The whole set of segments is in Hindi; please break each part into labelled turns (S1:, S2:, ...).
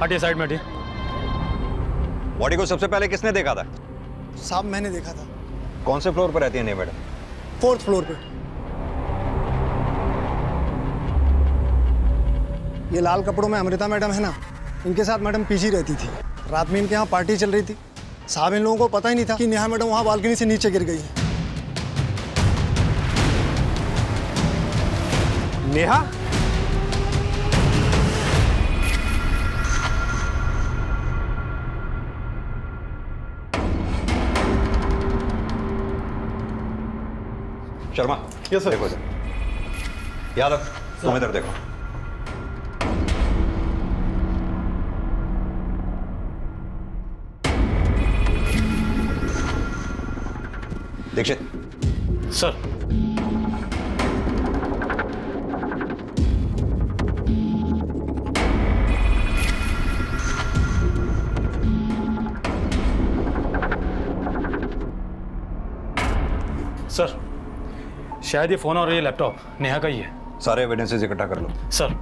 S1: हटिए साइड में हटिए।
S2: बॉडी को सबसे पहले किसने देखा था?
S3: साहब मैंने देखा था।
S2: कौन से फ्लोर पर रहती है नेहा मैडम?
S3: 4th फ्लोर पे। ये लाल कपड़ों में अमृता मैडम है ना, इनके साथ मैडम पीछे रहती थी। रात में इनके यहाँ पार्टी चल रही थी। साहब इन लोगों को पता ही नहीं था कि नेहा मैडम वहाँ बालकनी से नीचे गिर गई है।
S1: नेहा?
S2: Sharma,
S1: yes sir.
S2: देखो इधर। यादव, तुम इधर देखो। दीक्षित।
S1: सर। सर, शायद ये फोन और ये लैपटॉप नेहा का ही है।
S2: सारे एविडेंसेस इकट्ठा कर लो।
S1: सर।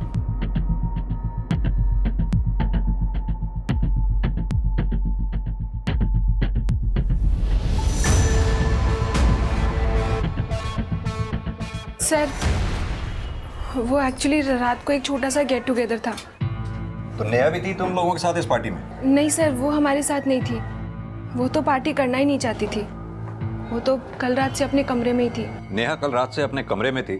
S4: सर, वो एक्चुअली रात को एक छोटा सा गेट टुगेदर था।
S2: तो नेहा भी थी तुम लोगों के साथ इस पार्टी में?
S4: नहीं सर, वो हमारे साथ नहीं थी। वो तो पार्टी करना ही नहीं चाहती थी। वो तो कल रात से अपने कमरे में ही थी।
S2: नेहा कल रात से अपने कमरे में थी,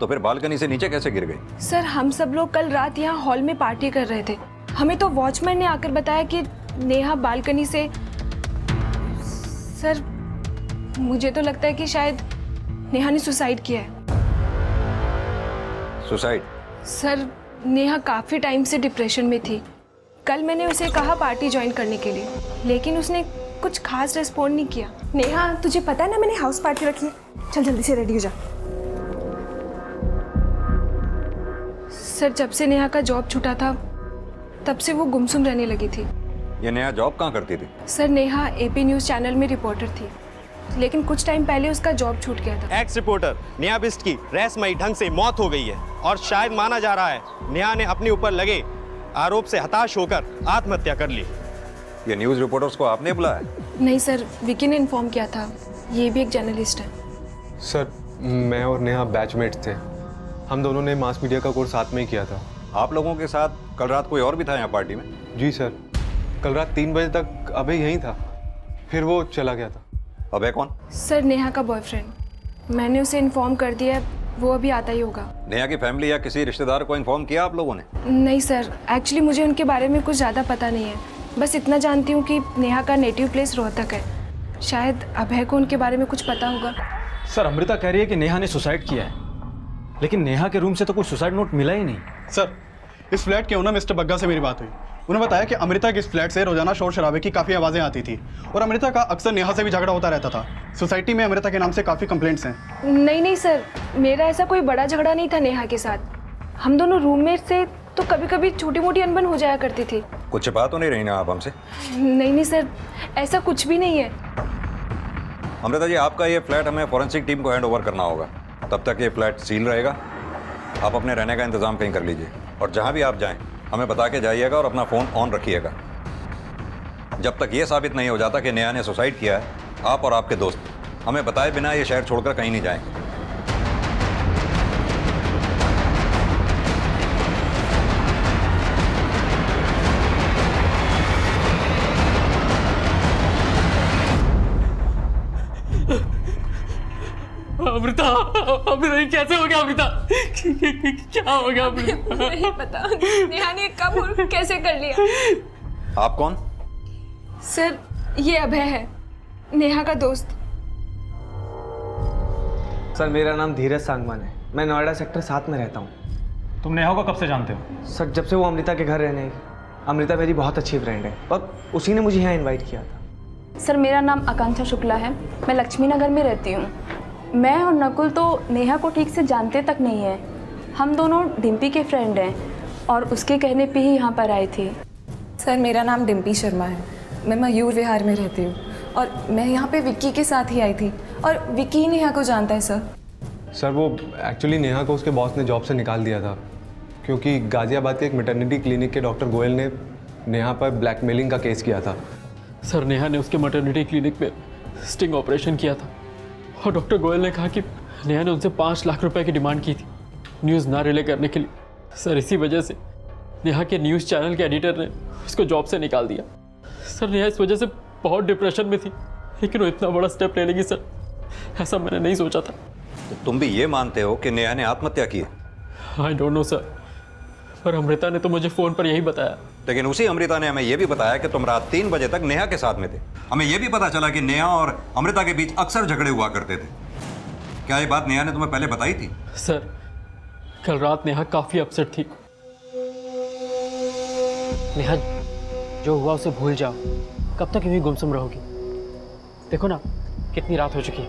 S2: तो फिर बालकनी से नीचे कैसे गिर गई?
S4: सर, हम सब लोग कल रात यहाँ हॉल में पार्टी कर रहे थे। हमें तो वॉचमैन ने आकर बताया कि नेहा बालकनी से। सर, मुझे तो लगता है कि शायद नेहा ने सुसाइड किया है।
S2: सुसाइड?
S4: सर, नेहा काफ़ी टाइम से डिप्रेशन में थी। कल मैंने उसे कहा पार्टी ज्वाइन करने के लिए, लेकिन उसने कुछ खास रिस्पॉन्ड नहीं किया।
S5: नेहा, तुझे पता है ना मैंने हाउस पार्टी रखी है। चल जल्दी से रेडी हो जा।
S4: सर, जब से नेहा का जॉब छूटा था तब से वो गुमसुम रहने लगी थी।
S2: ये नेहा जॉब कहाँ करती थी?
S4: Sir, Neha AP news channel में रिपोर्टर थी, लेकिन कुछ टाइम पहले उसका जॉब छूट गया था।
S6: एक्स रिपोर्टर नेहा बिष्ट की रहस्यमयी ढंग से मौत हो गई है और शायद माना जा रहा है नेहा ने अपने ऊपर लगे आरोप से हताश होकर आत्महत्या कर ली।
S2: ये न्यूज़ रिपोर्टर्स को आपने बुलाया?
S4: नहीं सर, विकी ने इन्फॉर्म किया था। ये भी एक जर्नलिस्ट है।
S7: सर, मैं और नेहा बैचमेट्स थे। हम दोनों ने मास मीडिया का कोर्स साथ में ही किया था।
S2: आप लोगों के साथ कल रात कोई और भी था यहाँ पार्टी में?
S7: जी सर, कल रात 3 बजे तक अभय यहीं था, फिर वो चला गया था।
S2: अभय कौन?
S4: सर, नेहा का बॉयफ्रेंड। मैंने उसे इन्फॉर्म कर दिया है, वो अभी आता ही होगा।
S2: नेहा की फैमिली या किसी रिश्तेदार को इन्फॉर्म किया आप लोगों ने?
S4: नहीं सर, एक्चुअली मुझे उनके बारे में कुछ ज़्यादा पता नहीं है। बस इतना जानती हूँ कि नेहा का नेटिव प्लेस रोहतक है। शायद अभय को उनके बारे में कुछ पता होगा।
S1: सर, अमृता कह रही है कि नेहा ने सुसाइड किया है, लेकिन नेहा के रूम से तो कोई सुसाइड नोट मिला ही नहीं।
S8: सर, इस फ्लैट के ओनर मिस्टर बग्गा से मेरी बात हुई। उन्होंने बताया कि अमृता के इस फ्लैट से रोजाना शोर शराबे की काफ़ी आवाज़ें आती थी और अमृता का अक्सर नेहा से भी झगड़ा होता रहता था। सोसाइटी में अमृता के नाम से काफ़ी कंप्लेंट्स हैं।
S4: नहीं सर, मेरा ऐसा कोई बड़ा झगड़ा नहीं था नेहा के साथ। हम दोनों रूममेट से तो कभी कभी छोटी मोटी अनबन हो जाया करती थी।
S2: कुछ छिपा तो नहीं रही ना आप हमसे?
S4: नहीं सर, ऐसा कुछ भी नहीं है।
S2: अमृता जी, आपका ये फ्लैट हमें फॉरेंसिक टीम को हैंड ओवर करना होगा। तब तक ये फ्लैट सील रहेगा। आप अपने रहने का इंतजाम कहीं कर लीजिए और जहाँ भी आप जाएं हमें बता के जाइएगा और अपना फ़ोन ऑन रखिएगा। जब तक ये साबित नहीं हो जाता कि नेहा ने सुसाइड किया है, आप और आपके दोस्त हमें बताए बिना ये शहर छोड़कर कहीं नहीं जाएंगे।
S1: अमृता, अमृता कैसे हो गया? अमृता क्या हो गया? अमृता
S4: नहीं पता नेहा ने कब और कैसे कर लिया।
S2: आप कौन?
S4: सर, ये अभय है, नेहा का दोस्त।
S9: सर, मेरा नाम धीरज सांगवान है। मैं नोएडा सेक्टर 7 में रहता हूँ।
S1: तुम नेहा को कब से जानते हो?
S9: सर, जब से वो अमृता के घर रहने आई। अमृता मेरी बहुत अच्छी फ्रेंड है और उसी ने मुझे यहाँ इनवाइट किया था।
S10: सर, मेरा नाम आकांक्षा शुक्ला है। मैं लक्ष्मी नगर में रहती हूँ। मैं और नकुल तो नेहा को ठीक से जानते तक नहीं है। हम दोनों डिम्पी के फ्रेंड हैं और उसके कहने पे ही यहाँ पर आए थे।
S5: सर, मेरा नाम डिम्पी शर्मा है। मैं मयूर विहार में रहती हूँ और मैं यहाँ पे विक्की के साथ ही आई थी और विक्की ही नेहा को जानता है।
S7: सर, वो एक्चुअली नेहा को उसके बॉस ने जॉब से निकाल दिया था क्योंकि गाज़ियाबाद के एक मैटरनिटी क्लिनिक के डॉक्टर गोयल ने नेहा पर ब्लैकमेलिंग का केस किया था।
S11: सर नेहा ने उसके मैटरनिटी क्लिनिक में स्टिंग ऑपरेशन किया था और डॉक्टर गोयल ने कहा कि नेहा ने उनसे 5 लाख रुपए की डिमांड की थी न्यूज़ ना रिले करने के लिए। सर इसी वजह से नेहा के न्यूज़ चैनल के एडिटर ने उसको जॉब से निकाल दिया। सर नेहा इस वजह से बहुत डिप्रेशन में थी, लेकिन वो इतना बड़ा स्टेप ले लेगी सर, ऐसा मैंने नहीं सोचा था।
S2: तो तुम भी ये मानते हो कि नेहा ने आत्महत्या की है?
S11: आई डोंट नो सर, पर अमृता ने तो मुझे फ़ोन पर यही बताया।
S2: लेकिन उसी अमृता ने हमें यह भी बताया कि तुम रात 3 बजे तक नेहा के साथ में थे। हमें यह भी पता चला कि नेहा और अमृता के बीच अक्सर झगड़े हुआ करते थे। क्या ये बात नेहा ने तुम्हें पहले बताई थी?
S11: सर कल रात नेहा काफ़ी अपसेट थी।
S12: नेहा, जो हुआ उसे भूल जाओ। कब तक यूं ही गुमसुम रहोगी? देखो ना कितनी रात हो चुकी है,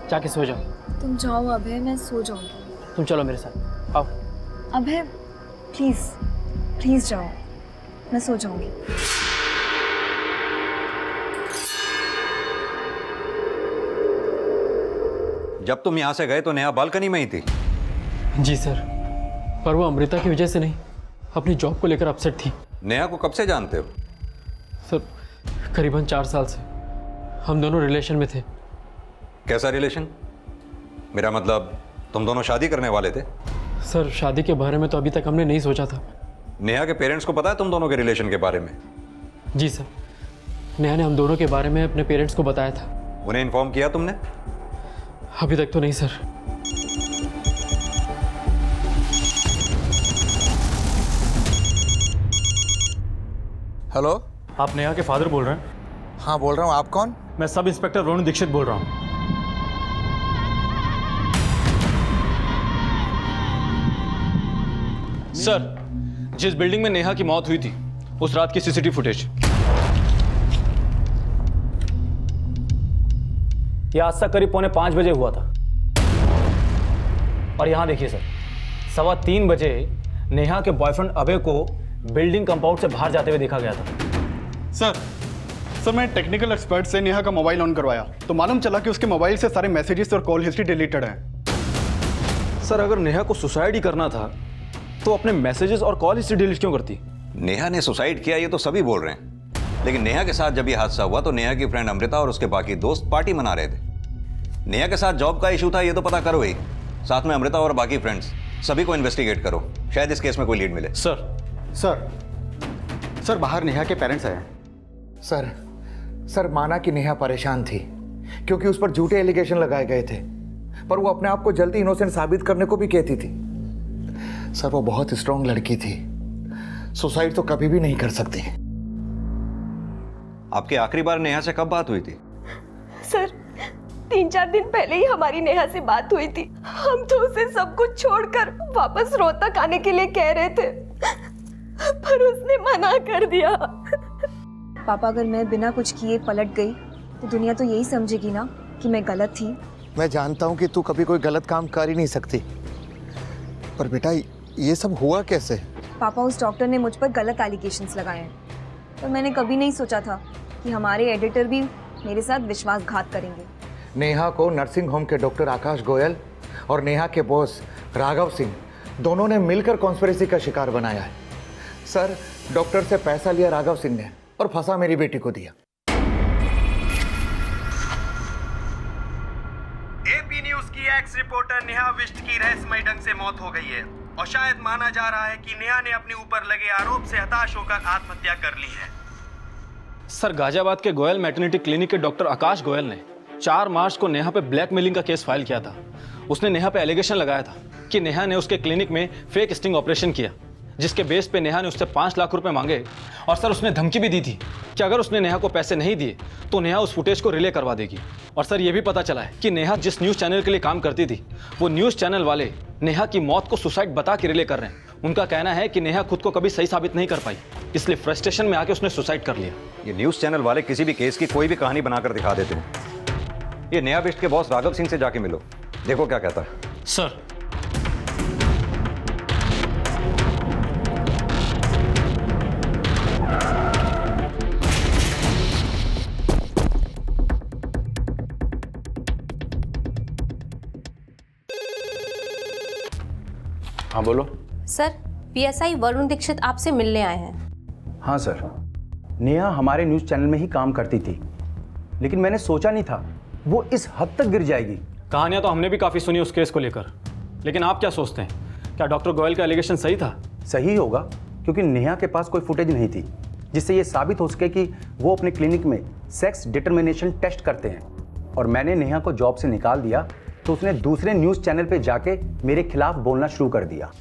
S12: जाके सो जाओ।
S5: तुम जाओ अभय, मैं सो जाऊंगी।
S12: तुम चलो मेरे साथ, आओ।
S5: अभय प्लीज़ प्लीज़ जाओ, मैं सो जाऊंगी।
S2: जब तुम यहां से गए तो नेहा बालकनी में ही थी?
S11: जी सर, पर वो अमृता की वजह से नहीं, अपनी जॉब को लेकर अपसेट थी।
S2: नेहा को कब से जानते हो?
S11: सर करीबन 4 साल से हम दोनों रिलेशन में थे।
S2: कैसा रिलेशन? मेरा मतलब तुम दोनों शादी करने वाले थे?
S11: सर शादी के बारे में तो अभी तक हमने नहीं सोचा था।
S2: नेहा के पेरेंट्स को पता है तुम दोनों के रिलेशन के बारे में?
S11: जी सर, नेहा ने हम दोनों के बारे में अपने पेरेंट्स को बताया था।
S2: उन्हें इन्फॉर्म किया तुमने?
S11: अभी तक तो नहीं सर।
S13: हेलो,
S1: आप नेहा के फादर बोल रहे हैं?
S13: हाँ बोल रहा हूँ। आप कौन?
S1: मैं सब इंस्पेक्टर वरुण दीक्षित बोल रहा हूँ। सर, जिस बिल्डिंग में नेहा की मौत हुई थी उस रात की सीसीटीवी फुटेज। यह आज तक करीब 4:45 बजे हुआ था। और यहां देखिए सर, 3:15 बजे नेहा के बॉयफ्रेंड अभय को बिल्डिंग कंपाउंड से बाहर जाते हुए देखा गया था।
S8: सर मैं टेक्निकल एक्सपर्ट से नेहा का मोबाइल ऑन करवाया तो मालूम चला कि उसके मोबाइल से सारे मैसेजेस और कॉल हिस्ट्री डिलीटेड है।
S1: सर अगर नेहा को सुसाइड ही करना था तो अपने मैसेजेस और कॉल हिस्ट्री डिलीट क्यों करती?
S2: नेहा ने सुसाइड किया ये तो सभी बोल रहे हैं, लेकिन नेहा के साथ जब ये हादसा हुआ तो नेहा की फ्रेंड अमृता और उसके बाकी दोस्त पार्टी मना रहे थे। नेहा के साथ जॉब का इशू था ये तो पता करो ही, साथ में अमृता और बाकी फ्रेंड्स सभी को इन्वेस्टिगेट करो, शायद इस केस में कोई लीड मिले।
S13: सर बाहर नेहा के पेरेंट्स आए। सर माना कि नेहा परेशान थी क्योंकि उस पर झूठे एलिगेशन लगाए गए थे, पर वो अपने आप को जल्दी इनोसेंट साबित करने को भी कहती थी। सर वो बहुत स्ट्रांग लड़की थी, सुसाइड तो कभी भी नहीं कर सकती।
S2: आपकी आखिरी बार नेहा से कब बात हुई थी?
S14: सर 3-4 दिन पहले ही हमारी नेहा से बात हुई थी। हम तो उसे सब कुछ छोड़कर वापस रोहतक आने के लिए कह रहे थे, पर उसने मना कर दिया।
S5: पापा अगर मैं बिना कुछ किए पलट गई तो दुनिया तो यही समझेगी ना कि मैं गलत थी।
S13: मैं जानता हूँ कि तू कभी कोई गलत काम कर ही नहीं सकती, पर बेटा ये सब हुआ कैसे?
S5: पापा उस डॉक्टर ने मुझ पर गलत एलिगेशंस लगाए हैं, पर मैंने कभी नहीं सोचा था कि हमारे एडिटर भी मेरे साथ विश्वासघात करेंगे।
S13: नेहा को नर्सिंग होम के डॉक्टर आकाश गोयल और नेहा के बॉस राघव सिंह दोनों ने मिलकर कॉन्स्पिरेसी का शिकार बनाया है। सर डॉक्टर से पैसा लिया राघव सिंह ने और फंसा मेरी बेटी को दिया।
S6: एपी न्यूज की एक्स रिपोर्टर नेहा विष्ट की रहस्यमय ढंग से मौत हो गई है और शायद माना जा रहा है कि नेहा ने अपने ऊपर लगे आरोप से हताश होकर आत्महत्या कर ली है।
S1: सर गाजियाबाद के गोयल मैटरनिटी क्लिनिक के डॉक्टर आकाश गोयल ने 4 मार्च को नेहा पे ब्लैकमेलिंग का केस फाइल किया था। उसने नेहा पे एलिगेशन लगाया था कि नेहा ने उसके क्लिनिक में फेक स्टिंग ऑपरेशन किया, जिसके बेस पे नेहा ने उससे 5 लाख रुपए मांगे। और सर उसने धमकी भी दी थी कि अगर उसने नेहा को पैसे नहीं दिए तो नेहा उस फुटेज को रिले करवा देगी। और सर ये भी पता चला है कि नेहा जिस न्यूज़ चैनल के लिए काम करती थी वो न्यूज़ चैनल वाले नेहा की मौत को सुसाइड बता के रिले कर रहे हैं। उनका कहना है कि नेहा खुद को कभी सही साबित नहीं कर पाई, इसलिए फ्रस्ट्रेशन में आके उसने सुसाइड कर लिया।
S2: ये न्यूज़ चैनल वाले किसी भी केस की कोई भी कहानी बनाकर दिखा देते हैं। ये नेहा विष्ट के बॉस राघव सिंह से जाके मिलो, देखो क्या कहता है।
S1: सर
S15: हाँ बोलो।
S16: सर पीएसआई वरुण दीक्षित आपसे मिलने आए हैं।
S15: हाँ सर। नेहा हमारे न्यूज़ चैनल में ही काम करती थी, लेकिन मैंने सोचा नहीं था वो इस हद तक गिर जाएगी।
S1: कहानियां तो हमने भी काफ़ी सुनी उस केस को लेकर, लेकिन आप क्या सोचते हैं, क्या डॉक्टर गोयल का एलिगेशन सही था?
S15: सही होगा, क्योंकि नेहा के पास कोई फुटेज नहीं थी जिससे ये साबित हो सके कि वो अपने क्लिनिक में सेक्स डिटर्मिनेशन टेस्ट करते हैं। और मैंने नेहा को जॉब से निकाल दिया तो उसने दूसरे न्यूज़ चैनल पे जाके मेरे खिलाफ बोलना शुरू कर दिया।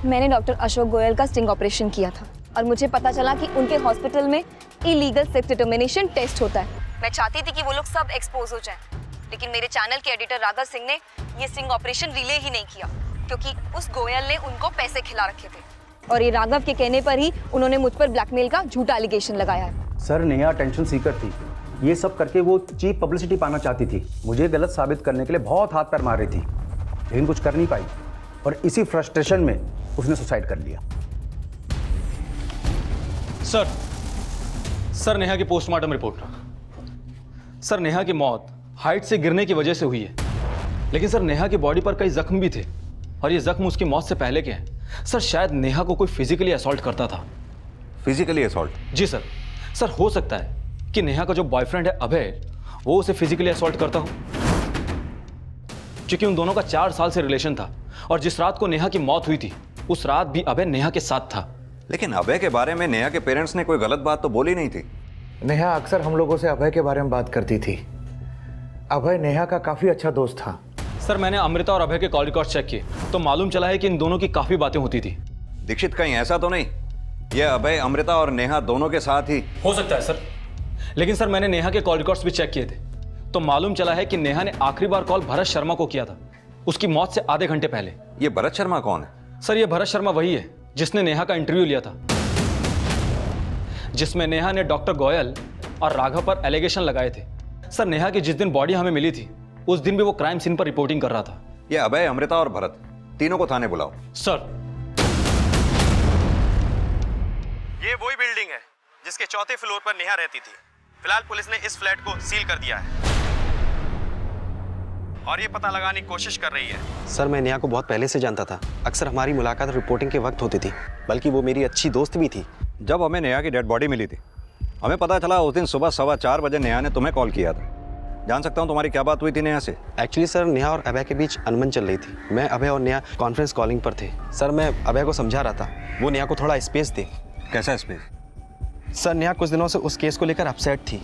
S14: मैंने डॉक्टर अशोक गोयल का स्टिंग ऑपरेशन किया था और मुझे पता चला कि उनके हॉस्पिटल में इलीगल सेक्स डिटर्मिनेशन टेस्ट होता है। मैं चाहती थी कि वो लोग सब एक्सपोज हो जाएं, लेकिन मेरे चैनल के एडिटर राघव सिंह ने ये स्टिंग ऑपरेशन रिले ही नहीं किया, क्योंकि उस गोयल ने उनको पैसे खिला रखे थे और ये राघव के कहने पर ही उन्होंने मुझ पर ब्लैकमेल का झूठा एलिगेशन लगाया है।
S15: सर, नेहा टेंशन सीकर थी, ये सब करके वो चीप पब्लिसिटी पाना चाहती थी। मुझे गलत साबित करने के लिए बहुत हाथ पैर मार रही थी, लेकिन कुछ कर नहीं पाई और इसी फ्रस्ट्रेशन में उसने सुसाइड कर लिया।
S1: सर नेहा की पोस्टमार्टम रिपोर्ट। सर, नेहा की मौत हाइट से गिरने की वजह से हुई है, लेकिन सर नेहा की बॉडी पर कई जख्म भी थे और ये जख्म उसकी मौत से पहले के हैं। सर, शायद नेहा को कोई फिजिकली असॉल्ट करता था।
S2: Physically assault?
S1: जी सर। सर, हो सकता है कि नेहा का जो बॉयफ्रेंड है अभय, वो उसे फिजिकली असॉल्ट करता हो, क्योंकि उन दोनों का 4 साल से रिलेशन था और जिस रात को नेहा की मौत हुई थी उस रात भी अभय नेहा के साथ था।
S2: लेकिन अभय के बारे में नेहा के पेरेंट्स ने कोई गलत बात तो बोली नहीं थी।
S13: नेहा अक्सर हम लोगों से अभय के बारे में बात करती थी। अभय नेहा का काफी अच्छा दोस्त था।
S1: सर, मैंने अमृता और अभय के कॉल रिकॉर्ड चेक किए तो मालूम चला है कि इन दोनों की काफी बातें होती थी।
S2: दीक्षित, कहीं ऐसा तो नहीं ये अभय अमृता और नेहा दोनों के साथ ही?
S1: हो सकता है सर, लेकिन सर मैंने नेहा के कॉल रिकॉर्ड्स भी चेक किए थे तो मालूम चला है कि नेहा ने आखिरी बार कॉल भरत शर्मा को किया था उसकी मौत से आधे घंटे पहले।
S2: ये भरत शर्मा कौन है?
S1: सर, ये भरत शर्मा वही है जिसने नेहा का इंटरव्यू लिया था, जिसमें नेहा ने डॉक्टर गोयल और राघव पर एलिगेशन लगाए थे। सर, नेहा की जिस दिन बॉडी हमें मिली थी उस दिन भी वो क्राइम सीन पर रिपोर्टिंग कर रहा था।
S2: ये अभय, अमृता और भरत तीनों को थाने बुलाओ।
S1: सर।
S6: ये वही बिल्डिंग है जिसके 4थे फ्लोर पर नेहा रहती थी। फिलहाल पुलिस ने इस फ्लैट को सील कर दिया है और ये पता लगाने की कोशिश कर रही है।
S16: सर, मैं नेहा को बहुत पहले से जानता था। अक्सर हमारी मुलाकात रिपोर्टिंग के वक्त होती थी, बल्कि वो मेरी अच्छी दोस्त भी थी।
S2: जब हमें नेहा की डेड बॉडी मिली थी हमें पता चला उस दिन सुबह 4:15 बजे नेहा ने तुम्हें कॉल किया था। जान सकता हूँ तुम्हारी क्या बात हुई थी नेहा से?
S16: एक्चुअली सर, नेहा और अभय के बीच अनबन चल रही थी। मैं, अभय और नेहा कॉन्फ्रेंस कॉलिंग पर थे। सर, मैं अभय को समझा रहा था वो नेहा को थोड़ा स्पेस दे।
S2: कैसा स्पेस?
S16: सर, नेहा कुछ दिनों से उस केस को लेकर अपसेट थी,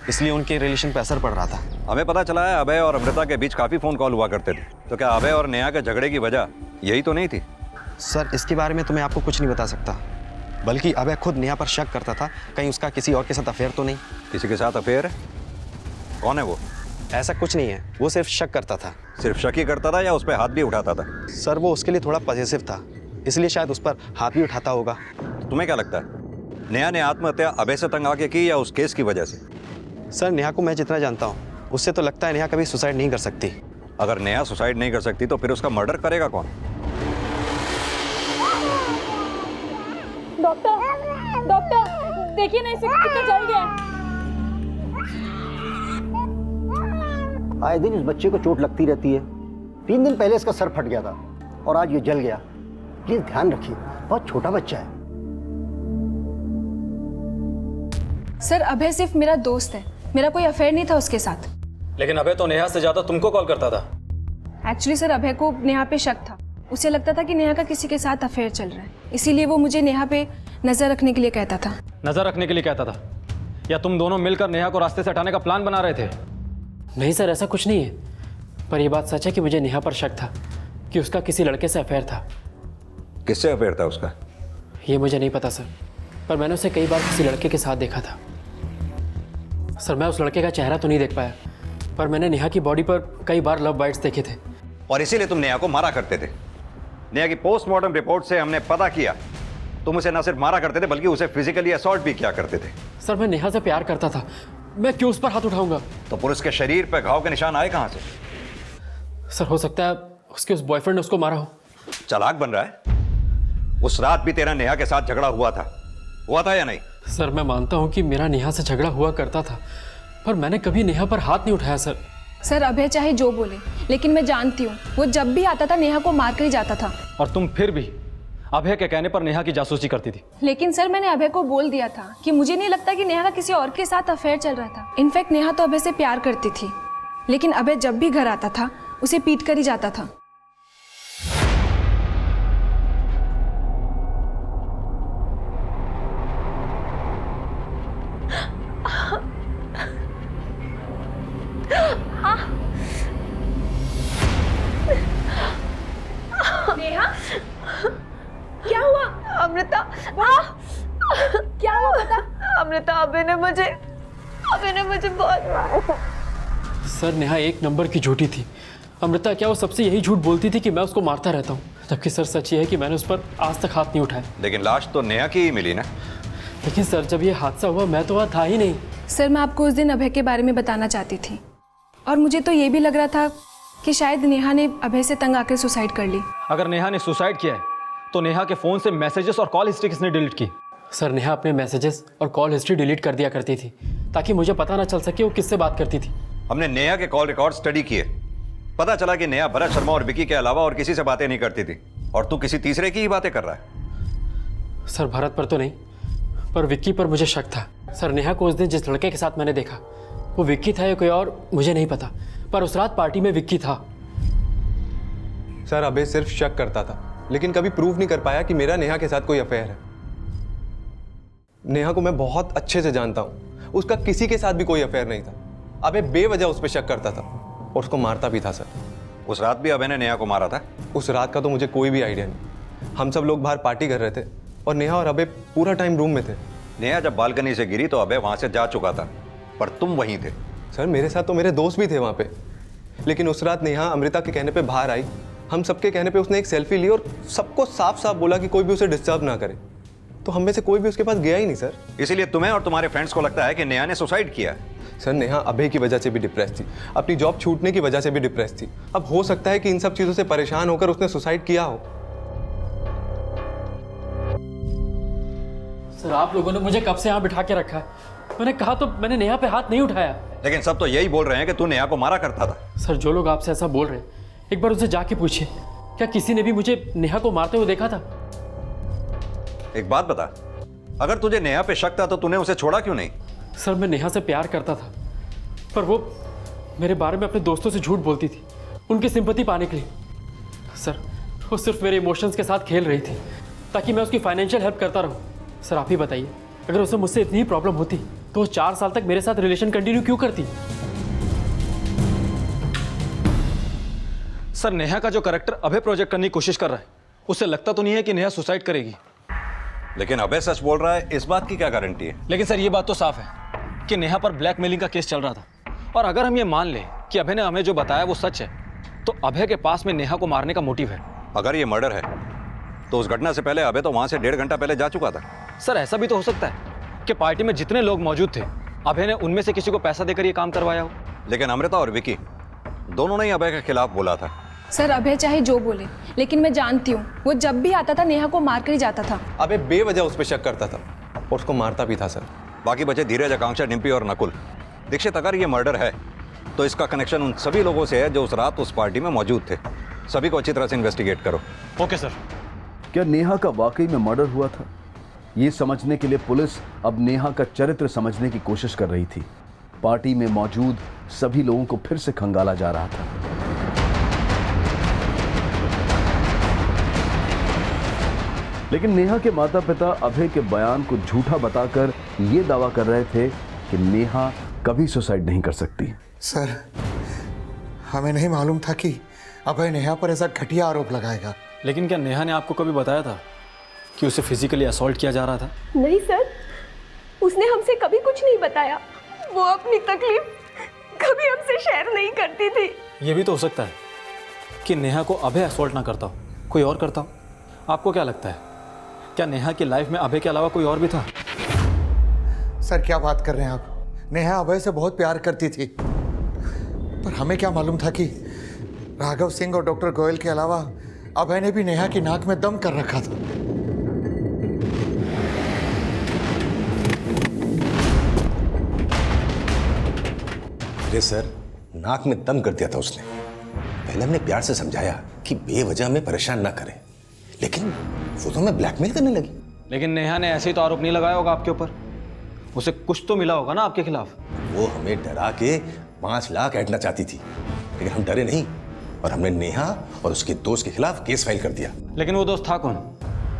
S16: इसलिए उनके रिलेशन पर असर पड़ रहा था।
S2: हमें पता चला है अभय और अमृता के बीच काफ़ी फ़ोन कॉल हुआ करते थे, तो क्या अभय और नेहा के झगड़े की वजह यही तो नहीं थी?
S16: सर, इसके बारे में तो मैं आपको कुछ नहीं बता सकता, बल्कि अभय खुद नेहा पर शक करता था कहीं उसका किसी और के साथ अफेयर तो नहीं।
S2: किसी के साथ अफेयर है? कौन है वो?
S16: ऐसा कुछ नहीं है, वो सिर्फ शक करता था।
S2: सिर्फ शक ही करता था या उस पर हाथ भी उठाता था?
S16: सर, वो उसके लिए थोड़ा पॉजिटिव था, इसलिए शायद उस पर हाथ भी उठाता होगा।
S2: तुम्हें क्या लगता है, नेहा ने आत्महत्या अभय से तंग आके की या उस केस की वजह से?
S16: सर, नेहा को मैं जितना जानता हूँ उससे तो लगता है नेहा कभी सुसाइड नहीं कर सकती।
S2: अगर नेहा सुसाइड नहीं कर सकती तो फिर उसका मर्डर करेगा कौन?
S17: डॉक्टर देखिए ना, इसे कितना जल गया।
S18: आए दिन इस बच्चे को चोट लगती रहती है। 3 दिन पहले इसका सर फट गया था और आज ये जल गया। प्लीज ध्यान रखिए, बहुत छोटा बच्चा है।
S4: सर, अभय सिर्फ मेरा दोस्त है, मेरा कोई अफेयर नहीं था उसके साथ।
S1: लेकिन अभय तो नेहा से ज्यादा तुमको कॉल करता था।
S4: एक्चुअली सर, अभय को नेहा पे शक था। उसे लगता था कि नेहा का किसी के साथ अफेयर चल रहा है, इसीलिए वो मुझे नेहा पे नजर रखने के लिए कहता था।
S1: नजर रखने के लिए कहता था या तुम दोनों मिलकर नेहा को रास्ते से हटाने का प्लान बना रहे थे?
S12: नहीं सर, ऐसा कुछ नहीं है, पर यह बात सच है कि मुझे नेहा पर शक था कि उसका किसी लड़के से अफेयर था।
S2: किससे अफेयर था उसका?
S12: ये मुझे नहीं पता सर, पर मैंने उसे कई बार किसी लड़के के साथ देखा था। सर, मैं उस लड़के का चेहरा तो नहीं देख पाया, पर मैंने नेहा की बॉडी पर कई बार लव बाइट्स देखे थे।
S2: और इसीलिए तुम नेहा को मारा करते थे। नेहा की पोस्टमार्टम रिपोर्ट से हमने पता किया तुम उसे न सिर्फ मारा करते थे बल्कि उसे फिजिकली असॉल्ट भी किया करते थे।
S12: सर, मैं नेहा से प्यार करता था, मैं क्यों उस पर हाथ उठाऊंगा?
S2: तो पुरुष के शरीर पर घाव के निशान आए कहां से?
S12: सर, हो सकता है उसके उस बॉयफ्रेंड ने उसको मारा हो।
S2: चालाक बन रहा है। उस रात भी तेरा नेहा के साथ झगड़ा हुआ था या नहीं?
S12: सर, मैं मानता हूं कि मेरा नेहा से झगड़ा हुआ करता था, पर मैंने कभी नेहा पर हाथ नहीं उठाया।
S4: सर, अभय चाहे जो बोले, लेकिन मैं जानती हूँ वो जब भी आता था नेहा को मार कर ही जाता था।
S1: और तुम फिर भी अभय के कहने पर नेहा की जासूसी करती थी।
S4: लेकिन सर मैंने अभय को बोल दिया था कि मुझे नहीं लगता कि नेहा का किसी और के साथ अफेयर चल रहा था। इनफैक्ट नेहा तो अभय से प्यार करती थी, लेकिन अभय जब भी घर आता था उसे पीट कर ही जाता था।
S14: नेहा, क्या हुआ? अमृता, क्या हुआ बता? अमृता, अभय ने मुझे बहुत मारा था।
S11: सर नेहा एक नंबर की झूठी थी। अमृता क्या वो सबसे यही झूठ बोलती थी कि मैं उसको मारता रहता हूँ, जबकि सर सच ये है कि मैंने उस पर आज तक हाथ नहीं उठाया।
S2: लेकिन लाश तो नेहा की ही मिली ना।
S11: लेकिन सर जब ये हादसा हुआ मैं तो वहाँ था ही नहीं।
S4: सर मैं आपको उस दिन अभय के बारे में बताना चाहती थी, और मुझे तो ये भी लग रहा था कि शायद नेहा ने अभय से तंग आकर सुसाइड कर ली।
S1: अगर नेहा ने सुसाइड किया है तो नेहा के फोन से मैसेजेस और कॉल हिस्ट्री किसने डिलीट की?
S11: सर नेहा अपने मैसेजेस और कॉल हिस्ट्री डिलीट कर दिया करती थी ताकि मुझे पता ना चल सके वो किससे बात करती थी।
S2: हमने नेहा के कॉल रिकॉर्ड स्टडी किए, पता चला कि नेहा भरत शर्मा और विकी के अलावा और किसी से बातें नहीं करती थी, और तू किसी तीसरे की ही बातें कर रहा है।
S11: सर भरत पर तो नहीं, पर विक्की पर मुझे शक था। सर नेहा को उस दिन जिस लड़के के साथ मैंने देखा वो विक्की था या कोई और मुझे नहीं पता, पर उस रात पार्टी में विक्की था।
S7: सर अभय सिर्फ शक करता था, लेकिन कभी प्रूव नहीं कर पाया कि मेरा नेहा के साथ कोई अफेयर है। नेहा को मैं बहुत अच्छे से जानता हूँ, उसका किसी के साथ भी कोई अफेयर नहीं था। अभय बेवजह उस पर शक करता था और उसको मारता भी था। सर
S2: उस रात भी अभय ने नेहा को मारा था?
S7: उस रात का तो मुझे कोई भी आइडिया नहीं। हम सब लोग बाहर पार्टी कर रहे थे और नेहा और अभय पूरा टाइम रूम में थे।
S2: नेहा जब बालकनी से गिरी तो अभय वहां से जा चुका था, पर तुम वहीं थे।
S7: सर मेरे साथ तो मेरे दोस्त भी थे वहाँ पे, लेकिन उस रात नेहा अमृता के कहने पे बाहर आई। हम सबके कहने पे उसने एक सेल्फी ली और सबको साफ साफ बोला कि कोई भी उसे डिस्टर्ब ना करे, तो हम में से कोई भी उसके पास गया ही नहीं। सर
S2: इसीलिए तुम्हें और तुम्हारे फ्रेंड्स को लगता है कि नेहा ने सुसाइड किया?
S7: सर नेहा अभय की वजह से भी डिप्रेस थी, अपनी जॉब छूटने की वजह से भी डिप्रेस थी। अब हो सकता है कि इन सब चीज़ों से परेशान होकर उसने सुसाइड किया हो।
S11: सर आप लोगों ने मुझे कब से यहाँ बिठा के रखा है? मैंने कहा तो मैंने नेहा पे हाथ नहीं उठाया।
S2: लेकिन सब तो यही बोल रहे हैं कि तू नेहा को मारा करता था।
S11: सर जो लोग आपसे ऐसा बोल रहे हैं एक बार उनसे जाके पूछिए, क्या किसी ने भी मुझे नेहा को मारते हुए देखा था?
S2: एक बात बता, अगर तुझे नेहा पे शक था तो तूने उसे छोड़ा क्यों नहीं?
S11: सर मैं नेहा से प्यार करता था, पर वो मेरे बारे में अपने दोस्तों से झूठ बोलती थी उनकी सिंपैथी पाने के लिए। सर वो सिर्फ मेरे इमोशंस के साथ खेल रही थी ताकि मैं उसकी फाइनेंशियल हेल्प करता रहूं। सर आप ही बताइए, अगर उसे मुझसे इतनी ही प्रॉब्लम होती तो वो 4 साल तक मेरे साथ रिलेशन कंटिन्यू क्यों करती?
S1: सर नेहा का जो कैरेक्टर अभय प्रोजेक्ट करने की कोशिश कर रहा है, उसे लगता तो नहीं है कि नेहा सुसाइड करेगी।
S2: लेकिन अभय सच बोल रहा है, इस बात की क्या गारंटी है?
S1: लेकिन सर ये बात तो साफ है कि नेहा पर ब्लैकमेलिंग का केस चल रहा था, और अगर हम ये मान लें कि अभय ने हमें जो बताया वो सच है, तो अभय के पास में नेहा को मारने का मोटिव है।
S2: अगर ये मर्डर है तो उस घटना से पहले अभय तो वहां से 1.5 घंटा पहले जा चुका था।
S1: सर ऐसा भी तो हो सकता है कि पार्टी में जितने लोग मौजूद थे अभय ने उनमें से किसी को पैसा देकर ये काम करवाया हो।
S2: लेकिन अमृता और विकी दोनों ने ही अभय के खिलाफ बोला था।
S4: सर अभय चाहे जो बोले, लेकिन मैं जानती हूँ वो जब भी आता था नेहा को मार कर ही जाता था।
S7: अभय बेवजह उस पर शक करता था और उसको मारता भी था। सर
S2: बाकी बचे धीरज, आकांक्षा, डिम्पी और नकुल। दीक्षित अगर ये मर्डर है तो इसका कनेक्शन उन सभी लोगों से है जो उस रात उस पार्टी में मौजूद थे। सभी को अच्छी तरह से इन्वेस्टिगेट करो।
S1: Okay sir.
S19: क्या नेहा का वाकई में मर्डर हुआ था? ये समझने के लिए पुलिस अब नेहा का चरित्र समझने की कोशिश कर रही थी। पार्टी में मौजूद सभी लोगों को फिर से खंगाला जा रहा था। लेकिन नेहा के माता पिता अभय के बयान को झूठा बताकर ये दावा कर रहे थे कि नेहा कभी सुसाइड नहीं कर सकती।
S13: सर हमें नहीं मालूम था कि अभय नेहा पर ऐसा घटिया आरोप लगाएगा।
S1: लेकिन क्या नेहा ने आपको कभी बताया था कि उसे फिजिकली असॉल्ट किया जा रहा था?
S14: नहीं सर, उसने हमसे कभी कुछ नहीं बताया। वो अपनी तकलीफ कभी हमसे शेयर नहीं करती थी।
S1: ये भी तो हो सकता है कि नेहा को अभय असॉल्ट ना करता हो, कोई और करता हो। आपको क्या लगता है, क्या नेहा की लाइफ में अभय के अलावा कोई और भी था?
S13: सर क्या बात कर रहे हैं आप? नेहा अभय से बहुत प्यार करती थी, पर हमें क्या मालूम था कि राघव सिंह और डॉक्टर गोयल के अलावा अभय ने भी नेहा की नाक में दम कर रखा था।
S20: अरे सर, नाक में दम कर दिया था उसने। पहले हमने प्यार से समझाया कि बेवजह में परेशान ना करे, लेकिन वो तो हमें ब्लैकमेल करने लगी।
S1: लेकिन नेहा ने ऐसे ही तो आरोप नहीं लगाया होगा आपके ऊपर। उसे कुछ तो मिला होगा ना आपके खिलाफ।
S20: वो हमें डरा के 5 लाख ऐंठना चाहती थी, लेकिन हम डरे नहीं और हमने नेहा और उसके दोस्त के खिलाफ केस फाइल कर दिया।
S1: लेकिन वो दोस्त था कौन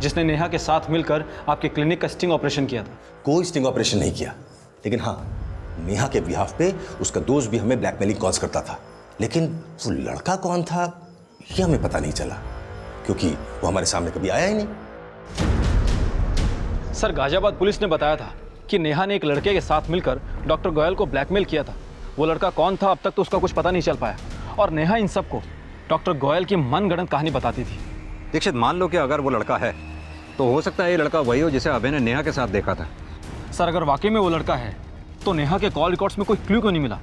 S1: जिसने नेहा के साथ मिलकर आपके क्लिनिक का स्टिंग ऑपरेशन किया था?
S20: कोई स्टिंग ऑपरेशन नहीं किया, लेकिन हाँ, नेहा के बिहाफ पे उसका दोस्त भी हमें ब्लैकमेलिंग कॉल्स करता था। लेकिन वो लड़का कौन था ये हमें पता नहीं चला, क्योंकि वो हमारे सामने कभी आया ही नहीं।
S1: सर, गाजियाबाद पुलिस ने बताया था कि नेहा ने एक लड़के के साथ मिलकर डॉक्टर गोयल को ब्लैकमेल किया था। वो लड़का कौन था अब तक तो उसका कुछ पता नहीं चल पाया, और नेहा इन सबको डॉक्टर गोयल की मनगढ़ंत कहानी बताती थी।
S2: दीक्षित, मान लो कि अगर वो लड़का है तो हो सकता है ये लड़का वही हो जिसे अभय ने नेहा के साथ देखा था।
S1: सर, अगर वाकई में वो लड़का है तो नेहा के कॉल रिकॉर्ड्स में कोई क्लू क्यों नहीं मिला?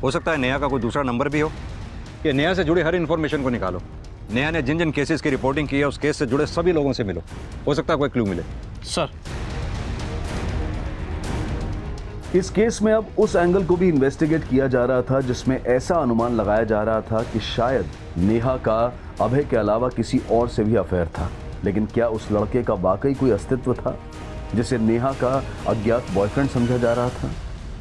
S2: हो सकता है नेहा का कोई दूसरा नंबर भी हो। कि नेहा से जुड़ी हर इन्फॉर्मेशन को निकालो। नेहा ने जिन जिन केसेस की रिपोर्टिंग की है उस केस से जुड़े सभी लोगों से मिलो, हो सकता है कोई क्लू मिले।
S1: सर,
S19: इस केस में अब उस एंगल को भी इन्वेस्टिगेट किया जा रहा था जिसमें ऐसा अनुमान लगाया जा रहा था कि शायद नेहा का अभय के अलावा किसी और से भी अफेयर था। लेकिन क्या उस लड़के का वाकई कोई अस्तित्व था जिसे नेहा का अज्ञात बॉयफ्रेंड समझा जा रहा था?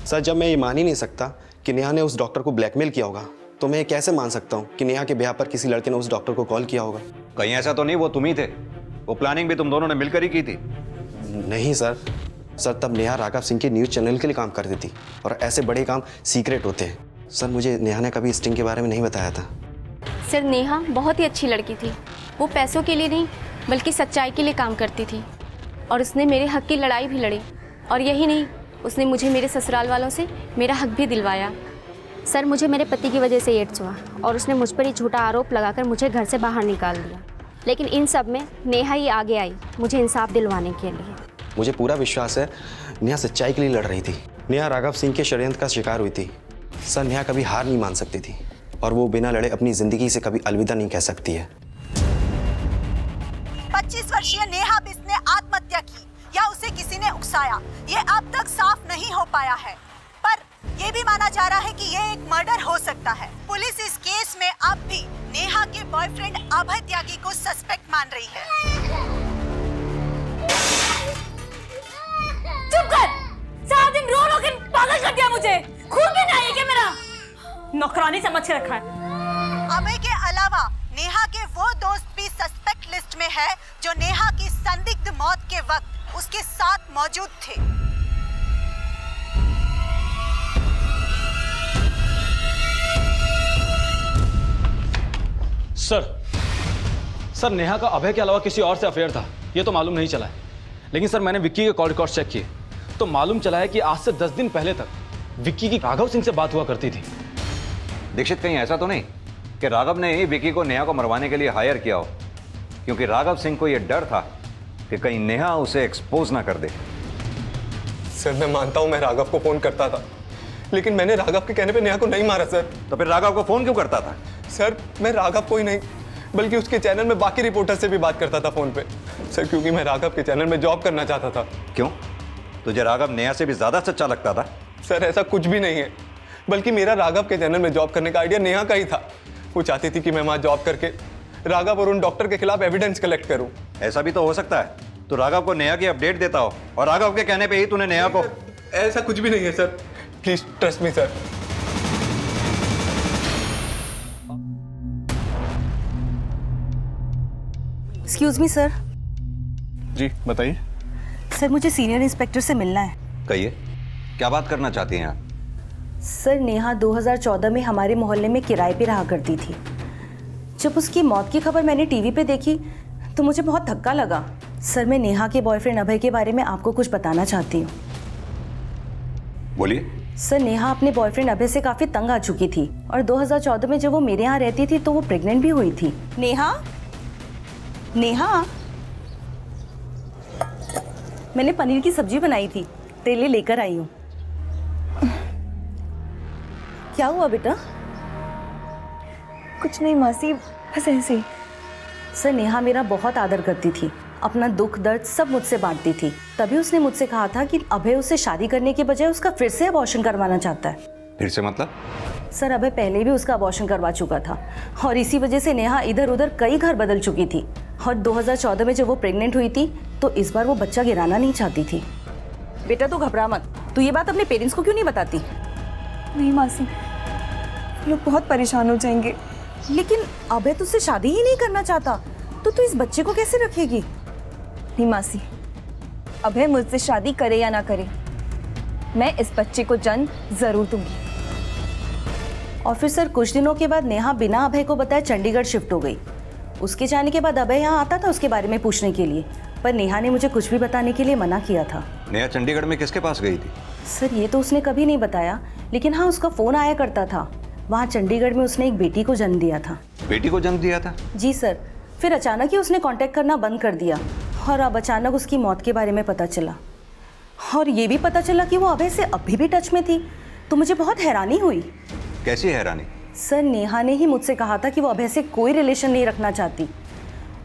S16: सर, जब मैं ये मान ही नहीं सकता कि नेहा ने उस डॉक्टर को ब्लैकमेल किया होगा, तो मैं ये कैसे मान सकता हूँ कि नेहा के ब्याह पर किसी लड़के ने उस डॉक्टर को कॉल किया होगा?
S2: कहीं ऐसा तो नहीं वो तुम ही थे? वो प्लानिंग भी तुम दोनों ने मिलकर ही की थी।
S16: नहीं सर, तब नेहा राघव सिंह के न्यूज़ चैनल के लिए काम करती थी और ऐसे बड़े काम सीक्रेट होते हैं। सर, मुझे नेहा ने कभी स्टिंग के बारे में नहीं बताया था।
S21: सर, नेहा बहुत ही अच्छी लड़की थी। वो पैसों के लिए नहीं बल्कि सच्चाई के लिए काम करती थी, और उसने मेरे हक की लड़ाई भी लड़ी। और यही नहीं, उसने मुझे मेरे ससुराल वालों से मेरा हक भी दिलवाया।
S22: सर, मुझे मेरे पति की वजह से एड्स हुआ और उसने मुझ पर ही झूठा आरोप लगाकर मुझे घर से बाहर निकाल दिया। लेकिन इन सब में नेहा ही आगे आई मुझे इंसाफ दिलवाने के लिए।
S16: मुझे पूरा विश्वास है नेहा सच्चाई के लिए लड़ रही थी। नेहा राघव सिंह के षड्यंत्र का शिकार हुई थी। सर, नेहा कभी हार नहीं मान सकती थी और वो बिना लड़े अपनी जिंदगी से कभी अलविदा नहीं कह सकती है।
S23: 25 वर्षीय नेहा बिष्ट ने आत्महत्या की या उसे किसी ने उकसाया, ये अब तक साफ नहीं हो पाया है, पर ये भी माना जा रहा है कि ये एक मर्डर हो सकता है। पुलिस इस केस में अब भी नेहा के बॉयफ्रेंड अभय त्यागी को सस्पेक्ट मान रही है।
S17: चुप कर! सारा दिन रो रो के पागल कर दिया मुझे। खून भी नहीं है क्या मेरा? नौकरानी समझ के रखा है।
S23: अभय के अलावा नेहा के वो दोस्त भी सस्पेक्ट लिस्ट में है जो नेहा की संदिग्ध मौत के वक्त उसके साथ मौजूद थे।
S1: सर, नेहा का अभय के अलावा किसी और से अफेयर था ये तो मालूम नहीं चला है। लेकिन सर, मैंने विक्की के कॉल रिकॉर्ड चेक किए तो मालूम चला है कि आज से 10 दिन पहले तक विक्की की राघव सिंह से बात हुआ करती थी।
S2: दीक्षित, कहीं ऐसा तो नहीं कि राघव ने ही विक्की को नेहा को मरवाने के लिए हायर किया हो? क्योंकि राघव सिंह को यह डर था कि कहीं नेहा उसे एक्सपोज ना कर दे।
S7: सर, मैं मानता हूं मैं राघव को फोन करता था, लेकिन मैंने राघव के कहने पे नेहा को नहीं मारा सर।
S2: तो फिर राघव को फोन क्यों करता था?
S7: सर, मैं राघव को ही नहीं बल्कि उसके चैनल में बाकी रिपोर्टर से भी बात करता था फोन पे सर, क्योंकि मैं राघव के चैनल में जॉब करना चाहता था।
S2: क्यों? तुझे राघव नेहा से भी ज्यादा सच्चा लगता था?
S7: सर, ऐसा कुछ भी नहीं है, बल्कि मेरा राघव के चैनल में जॉब करने का आइडिया नेहा का ही था। वो चाहती थी कि मैं वहां जॉब करके राघव और उन डॉक्टर के खिलाफ एविडेंस कलेक्ट करूं।
S2: ऐसा भी तो हो सकता है तो राघव को नेहा की अपडेट देता हो और राघव के कहने पे ही तूने नेहा को।
S7: ऐसा कुछ भी नहीं है sir, please trust me sir.
S23: Excuse me sir.
S8: जी बताइए।
S23: सर, मुझे सीनियर इंस्पेक्टर से मिलना है।
S2: कहिए, क्या बात करना चाहती हैं आप?
S23: सर, नेहा 2014 में हमारे मोहल्ले में किराए पे रहा करती थी। जब उसकी मौत की खबर मैंने टीवी पे देखी तो मुझे बहुत धक्का लगा। सर, मैं नेहा के बॉयफ्रेंड अभय के बारे में आपको कुछ बताना चाहती हूँ।
S2: बोलिए।
S23: सर, नेहा अपने बॉयफ्रेंड अभय से काफी तंग आ चुकी थी और 2014 में जब वो मेरे यहाँ रहती थी तो वो प्रेग्नेंट भी हुई थी। नेहा, नेहा, मैंने पनीर की सब्जी बनाई थी, तेरे लिए लेकर आई हूँ। क्या हुआ बेटा?
S5: कुछ नहीं मासी, बस ऐसे ही।
S23: सर, नेहा मेरा बहुत आदर करती थी, अपना दुख दर्द सब मुझसे बांटती थी। तभी उसने मुझसे कहा था कि अभय उससे शादी करने के बजाय उसका फिर से अबॉर्शन करवाना चाहता है।
S2: फिर से मतलब?
S23: सर, अभय पहले भी उसका अबॉर्शन करवा चुका था और इसी वजह से नेहा इधर उधर कई घर बदल चुकी थी।
S3: और 2014 में जब वो प्रेग्नेंट हुई थी तो इस बार वो बच्चा गिराना नहीं चाहती थी। बेटा तू घबरा मत, तू ये बात अपने पेरेंट्स को क्यों नहीं बताती?
S5: नहीं मासी, लोग बहुत परेशान हो जाएंगे।
S3: लेकिन अभय तुझसे शादी ही नहीं करना चाहता तो तू इस बच्चे को कैसे रखेगी?
S5: नहीं मासी, अभय मुझसे शादी करे या ना करे, मैं इस बच्चे को जन्म जरूर दूंगी।
S3: और फिर सर कुछ दिनों के बाद नेहा बिना अभय को बताए चंडीगढ़ शिफ्ट हो गई। उसके जाने के बाद अभय यहाँ आता था उसके बारे में पूछने के लिए, पर नेहा ने मुझे कुछ भी बताने के लिए मना किया था।
S2: नेहा चंडीगढ़ में किसके पास गई थी?
S3: सर ये तो उसने कभी नहीं बताया, लेकिन हाँ उसका फ़ोन आया करता था। वहाँ चंडीगढ़ में उसने एक बेटी को जन्म दिया था।
S2: बेटी को जन्म दिया था?
S3: जी सर। फिर अचानक ही उसने कांटेक्ट करना बंद कर दिया और अब अचानक उसकी मौत के बारे में पता चला। और ये भी पता चला कि वो अभय से अभी भी टच में थी, तो मुझे बहुत हैरानी हुई।
S2: कैसी हैरानी?
S3: सर नेहा ने ही मुझसे कहा था कि वो अभय से कोई रिलेशन नहीं रखना चाहती,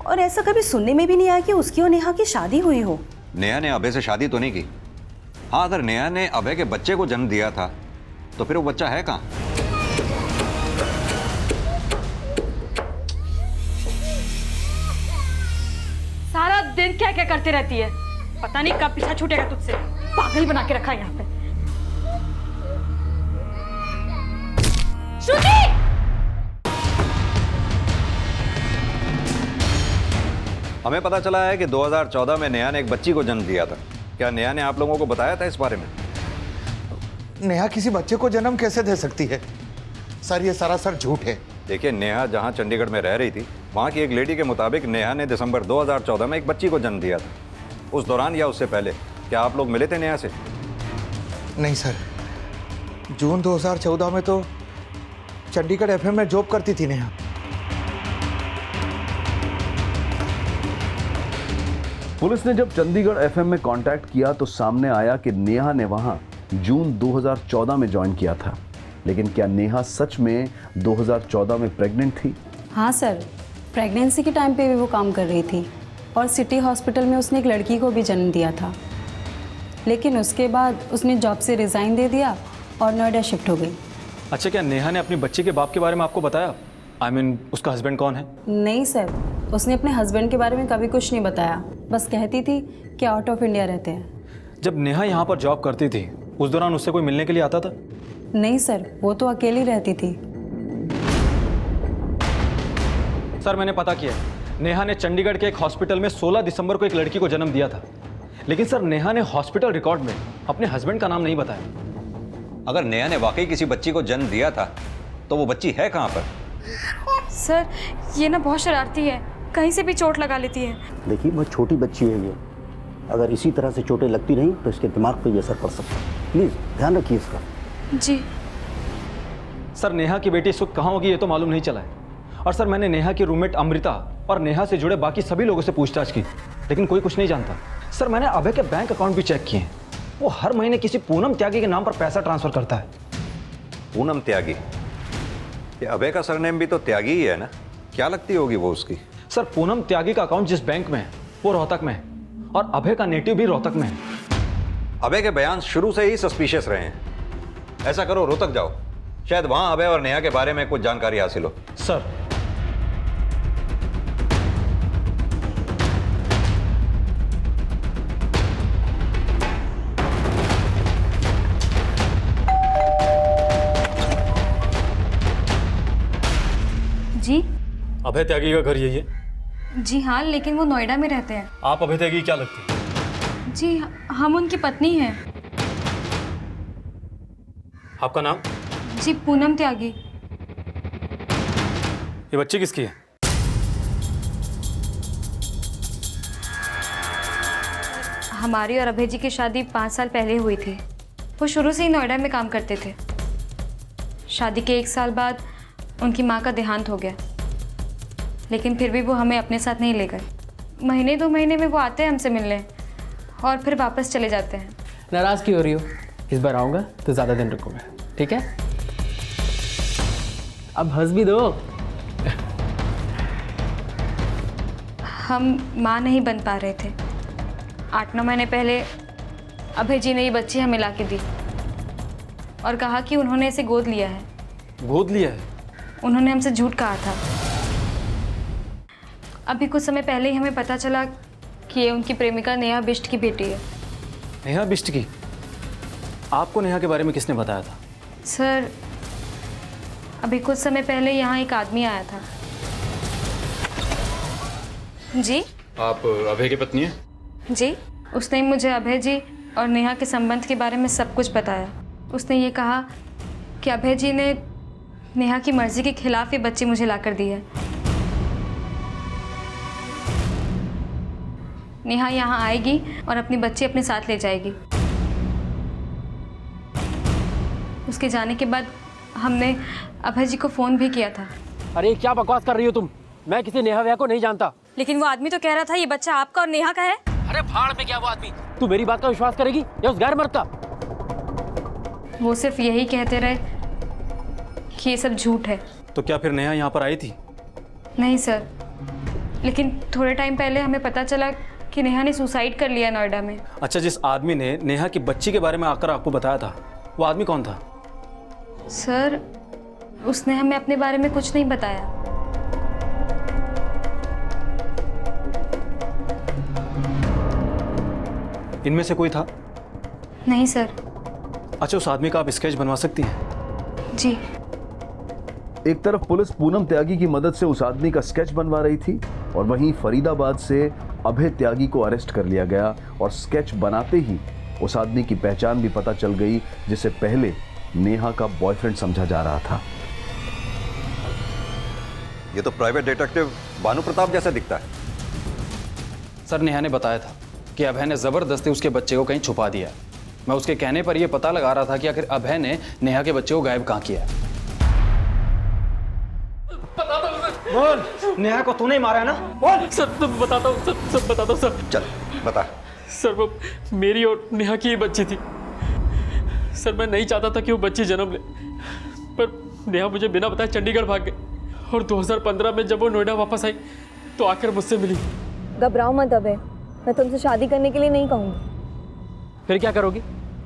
S3: और ऐसा कभी सुनने में भी नहीं आया कि उसकी और नेहा की शादी हुई हो।
S2: नेहा ने अभय से शादी तो नहीं की? हाँ, अगर नेहा ने अभय के बच्चे को जन्म दिया था तो फिर वो बच्चा है कहाँ?
S17: सारा दिन क्या क्या करती रहती है, पता नहीं कब पीछा छूटेगा तुझसे। पागल बना के रखा है यहाँ पे। श्रुति!
S2: हमें पता चला है कि 2014 में नेहा ने एक बच्ची को जन्म दिया था। क्या नेहा ने आप लोगों को बताया था इस बारे में?
S13: नेहा किसी बच्चे को जन्म कैसे दे सकती है? सर ये सरासर झूठ है।
S2: देखिए, नेहा जहां चंडीगढ़ में रह रही थी वहां की एक लेडी के मुताबिक नेहा ने दिसंबर 2014 में एक बच्ची को जन्म दिया था। उस दौरान या उससे पहले क्या आप लोग मिले थे नेहा से?
S13: नहीं सर, जून 2014 में तो चंडीगढ़ एफएम में जॉब करती थी नेहा।
S19: पुलिस ने जब चंडीगढ़ एफएम में कांटेक्ट किया तो सामने आया कि नेहा ने वहां जून 2014 में ज्वाइन किया था। लेकिन क्या नेहा सच में 2014 में प्रेग्नेंट थी?
S9: हाँ सर, प्रेगनेंसी के टाइम पे भी वो काम कर रही थी और सिटी हॉस्पिटल में उसने एक लड़की को भी जन्म दिया था। लेकिन उसके बाद उसने जॉब से रिज़ाइन दे दिया और नोएडा शिफ्ट हो गई।
S1: अच्छा, क्या नेहा ने अपनी बच्ची के बाप के बारे में आपको बताया? I mean, उसका हस्बैंड कौन है?
S9: नहीं सर, उसने अपने हस्बैंड के बारे में कभी कुछ नहीं बताया, बस कहती थी कि आउट ऑफ इंडिया रहते हैं।
S1: जब नेहा यहाँ पर जॉब करती थी उस दौरान उससे कोई मिलने के लिए आता था?
S9: नहीं सर, वो तो अकेली रहती थी।
S1: सर मैंने पता किया, नेहा ने चंडीगढ़ के एक हॉस्पिटल में 16 दिसंबर को एक लड़की को जन्म दिया था। लेकिन सर नेहा ने हॉस्पिटल रिकॉर्ड में अपने हस्बैंड का नाम नहीं बताया।
S2: अगर नेहा ने वाकई किसी बच्ची को जन्म दिया था तो वो बच्ची है कहाँ पर?
S4: सर ये ना बहुत शरारती है, कहीं से भी चोट लगा लेती है।
S18: देखिए बहुत छोटी बच्ची है ये, अगर इसी तरह से चोटें लगती रहीं तो इसके दिमाग पे भी असर पड़ सकता है। प्लीज़ ध्यान रखिए इसका।
S4: जी
S1: सर, नेहा की बेटी इस वक्त कहाँ होगी ये तो मालूम नहीं चला है। और सर मैंने नेहा की रूममेट अमृता और नेहा से जुड़े बाकी सभी लोगों से पूछताछ की, लेकिन कोई कुछ नहीं जानता। सर मैंने अभय के बैंक अकाउंट भी चेक किए, वो हर महीने किसी पूनम त्यागी के नाम पर पैसा ट्रांसफर करता है।
S2: पूनम त्यागी? ये अभय का सरनेम भी तो त्यागी ही है ना? क्या लगती होगी वो उसकी?
S1: सर पूनम त्यागी का अकाउंट जिस बैंक में है वो रोहतक में है और अभय का नेटिव भी रोहतक में है।
S2: अभय के बयान शुरू से ही सस्पिशियस रहे हैं। ऐसा करो, रोहतक जाओ, शायद वहां अभय और नेहा के बारे में कुछ जानकारी हासिल हो।
S1: सर
S4: जी
S1: अभय त्यागी का घर यही है?
S4: जी हाँ, लेकिन वो नोएडा में रहते हैं।
S1: आप अभय त्यागी क्या लगती है?
S4: जी हम उनकी पत्नी हैं।
S1: आपका नाम?
S4: जी पूनम त्यागी।
S1: ये बच्ची किसकी है?
S4: हमारी और अभय जी की शादी 5 साल पहले हुई थी। वो शुरू से ही नोएडा में काम करते थे। शादी के 1 साल बाद उनकी माँ का देहांत हो गया, लेकिन फिर भी वो हमें अपने साथ नहीं ले गए। महीने 2 महीने में वो आते हैं हमसे मिलने और फिर वापस चले जाते हैं।
S12: नाराज़ क्यों हो रही हो? इस बार आऊँगा तो ज़्यादा दिन रुकूंगा, ठीक है? अब हंस भी दो।
S4: हम माँ नहीं बन पा रहे थे। 8-9 महीने पहले अभय जी ने ये बच्ची हमें ला के दी और कहा कि उन्होंने इसे गोद लिया है।
S1: गोद लिया है?
S4: उन्होंने हमसे झूठ कहा था। अभी कुछ समय पहले ही हमें पता चला कि ये उनकी प्रेमिका नेहा बिष्ट की बेटी है।
S1: नेहा बिष्ट की? आपको नेहा के बारे में किसने बताया था?
S4: सर, अभी कुछ समय पहले यहाँ एक आदमी आया था। जी?
S1: आप अभय की पत्नी हैं?
S4: जी, उसने मुझे अभय जी और नेहा के संबंध के बारे में सब कुछ बताया। उसने ये कहा कि अभय जी ने नेहा की मर्जी के खिलाफ ये बच्ची मुझे लाकर दी है। नेहा यहाँ आएगी और अपनी बच्ची अपने साथ ले जाएगी। उसके जाने के बाद हमने अभय जी को फ़ोन भी किया था।
S12: अरे क्या बकवास कर रही हो तुम? मैं किसी नेहा वेहा को नहीं जानता।
S17: लेकिन वो आदमी तो कह रहा था ये बच्चा आपका और नेहा का है।
S12: अरे भाड़ में क्या वो आदमी? तू मेरी बात का विश्वास करेगी या उस गैर मर्द का?
S4: वो सिर्फ यही कहते रहे कि ये सब झूठ है।
S1: तो क्या फिर नेहा यहाँ पर आई थी?
S4: नहीं सर, लेकिन थोड़े टाइम पहले हमें पता चला कि नेहा ने सुसाइड कर लिया नोएडा में।
S1: अच्छा, जिस आदमी ने नेहा की बच्ची के बारे में आकर आपको बताया था, वो आदमी कौन था?
S4: सर, उसने हमें अपने बारे में कुछ नहीं बताया।
S1: इनमें से कोई था?
S4: नहीं सर।
S1: अच्छा, उस आदमी का आप स्केच बनवा सकती हैं?
S4: जी।
S19: एक तरफ पुलिस पूनम त्यागी की मदद से उस आदमी का स्केच बनवा रही थी और वहीं फरीदाबाद से अभय त्यागी को अरेस्ट कर लिया गया और स्केच बनाते ही उस आदमी की पहचान भी पता चल गई जिसे पहले नेहा का बॉयफ्रेंड समझा जा रहा था।
S2: ये तो प्राइवेट डिटेक्टिव भानु प्रताप जैसा दिखता है।
S1: सर, नेहा ने बताया था कि अभय ने जबरदस्ती उसके बच्चे को कहीं छुपा दिया। मैं उसके कहने पर यह पता लगा रहा था कि आखिर अभय ने नेहा के बच्चे को गायब कहाँ किया।
S12: बोल, नेहा को तूने मारा है ना? बोल। सर, सब बताता हूँ सर, सब बताता हूँ सर।
S2: चल बता।
S11: सर, वो मेरी और नेहा की ही बच्ची थी। सर, मैं नहीं चाहता था कि वो बच्ची जन्म ले, पर नेहा मुझे बिना बताए चंडीगढ़ भाग गई और 2015 में जब वो नोएडा वापस आई तो आकर मुझसे मिली।
S6: घबराओ मत अबे, मैं तुमसे शादी करने के लिए नहीं कहूँगी।
S12: फिर क्या करोगी?